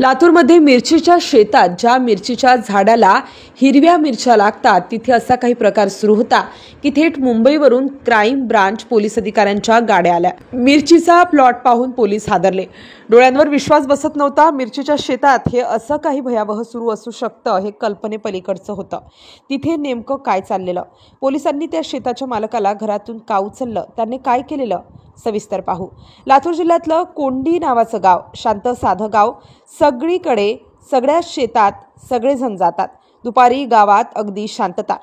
लातूरमध्ये मिरचीच्या शेतात ज्या मिरचीच्या झाडाला हिरव्या मिरच्या लागतात तिथे असा काही प्रकार सुरू होता की थेट मुंबईवरून क्राईम ब्रांच पोलीस अधिकाऱ्यांच्या गाड्या आल्या। मिरचीचा प्लॉट पाहून पोलीस हादरले। डोळ्यांवर विश्वास बसत नव्हता। मिरचीच्या शेतात हे असं काही भयावह सुरू असू शकतं हे कल्पनेपलीकडचं होतं। तिथे नेमकं काय चाललेलं? पोलिसांनी त्या शेताच्या मालकाला घरातून का उचललं? त्यांनी काय केलेलं? सविस्तर पाहू। लातूर जिल्ह्यातलं कोंडी नावाचं गाव, शांत साधं गाव। सगळीकडे सगळ्या शेतात सगळेजण जातात। दुपारी गावात अगदी शांतता।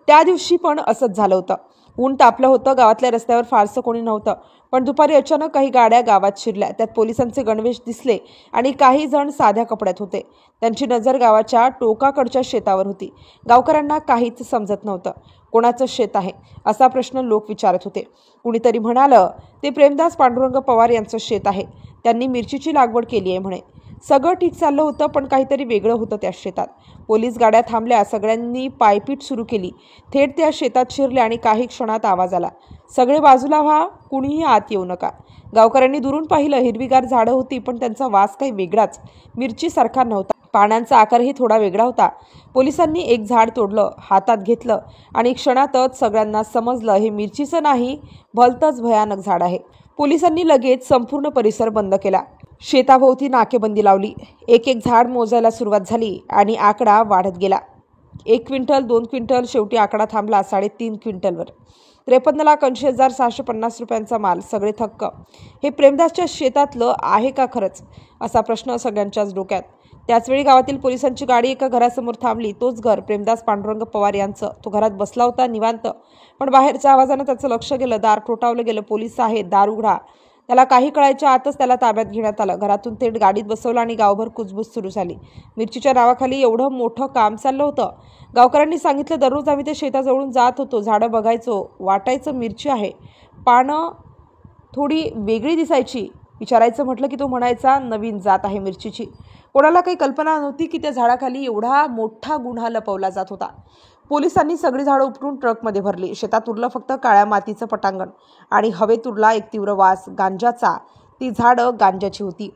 त्या दिवशी पण असंच झालं होतं। ऊन तापलं होतं। गावातल्या रस्त्यावर फारसं कोणी नव्हतं, पण दुपारी अचानक काही गाड्या गावात शिरल्या। त्यात पोलिसांचे गणवेश दिसले आणि काही जण साध्या कपड्यात होते। त्यांची नजर गावाच्या टोकाकडच्या शेतावर होती। गावकऱ्यांना काहीच समजत नव्हतं। कोणाचं शेत आहे असा प्रश्न लोक विचारत होते। कुणीतरी म्हणालं, ते प्रेमदास पांडुरंग पवार यांचं शेत आहे, त्यांनी मिरचीची लागवड केली आहे म्हणे। सगळं ठीक चाललं होतं, पण काहीतरी वेगळं होतं त्या शेतात। पोलीस गाड्या थांबल्या। सगळ्यांनी पायपीट सुरू केली। थेट त्या शेतात शिरले आणि काही क्षणात आवाज आला, सगळे बाजूला व्हा, कुणीही आत येऊ नका। गावकऱ्यांनी दुरून पाहिलं। हिरवीगार झाडं होती, पण त्यांचा वास काही वेगळाच, मिरचीसारखा नव्हता। पानांचा आकारही थोडा वेगळा होता। पोलिसांनी एक झाड तोडलं, हातात घेतलं आणि क्षणातच सगळ्यांना समजलं हे मिरचीचं नाही, भलतंच भयानक झाड आहे। पोलिसांनी लगेच संपूर्ण परिसर बंद केला। शेताभोवती नाकेबंदी लावली। एक एक झाड मोजायला सुरुवात झाली आणि आकडा वाढत गेला। 1 क्विंटल, 2 क्विंटल, शेवटी आकडा थांबला 3.5 क्विंटलवर। 53,80,650 रुपयांचा माल। सगळे थक्क। हे प्रेमदासच्या शेतातलं आहे का खरंच, असा प्रश्न सगळ्यांच्याच डोक्यात। त्याचवेळी गावातील पोलिसांची गाडी एका घरासमोर थांबली। तोच घर, प्रेमदास पांडुरंग पवार यांचं। तो घरात बसला होता निवांत, पण बाहेरच्या आवाजानं त्याचं लक्ष गेलं। दार ठोठावलं गेलं। पोलीस आहेत, दार उघडा। त्याला काही कळायच्या आतच त्याला ताब्यात घेण्यात आलं। घरातून थेट गाडीत बसवलं आणि गावभर कुजबूज सुरू झाली। मिरचीच्या नावाखाली एवढं मोठं काम चाललं होतं। गावकऱ्यांनी सांगितलं, दररोज आम्ही त्या शेताजवळून जात होतो, झाडं बघायचो, वाटायचं मिरची आहे, पानं थोडी वेगळी दिसायची। विचारायचं म्हटलं की तो म्हणायचा, नवीन जात आहे मिरचीची। कोणाला काही कल्पना नव्हती की त्या झाडाखाली एवढा मोठा गुन्हा लपवला जात होता। पोलिसांनी सगळी झाडं उपटून ट्रकमध्ये भरली। शेतात उरलं फक्त काळ्या मातीचं पटांगण आणि हवेत उरला एक तीव्र वास गांजाचा। ती झाडं गांजाची होती।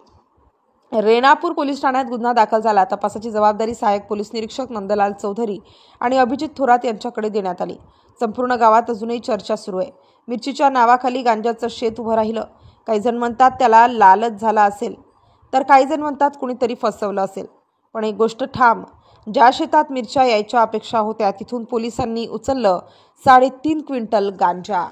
रेणापूर पोलीस ठाण्यात गुन्हा दाखल झाला। तपासाची जबाबदारी सहाय्यक पोलीस निरीक्षक नंदलाल चौधरी आणि अभिजित थोरात यांच्याकडे देण्यात आली। संपूर्ण गावात अजूनही चर्चा सुरू आहे। मिरचीच्या नावाखाली गांजाचं शेत उभं राहिलं। काही जण म्हणतात त्याला लालच झाला असेल, तर काही जण म्हणतात कुणीतरी फसवलं असेल। पण एक गोष्ट ठाम, ज्या शेतात मिरच्या यायच्या अपेक्षा होत्या तिथून पोलिसांनी उचललं 3.5 क्विंटल गांजा।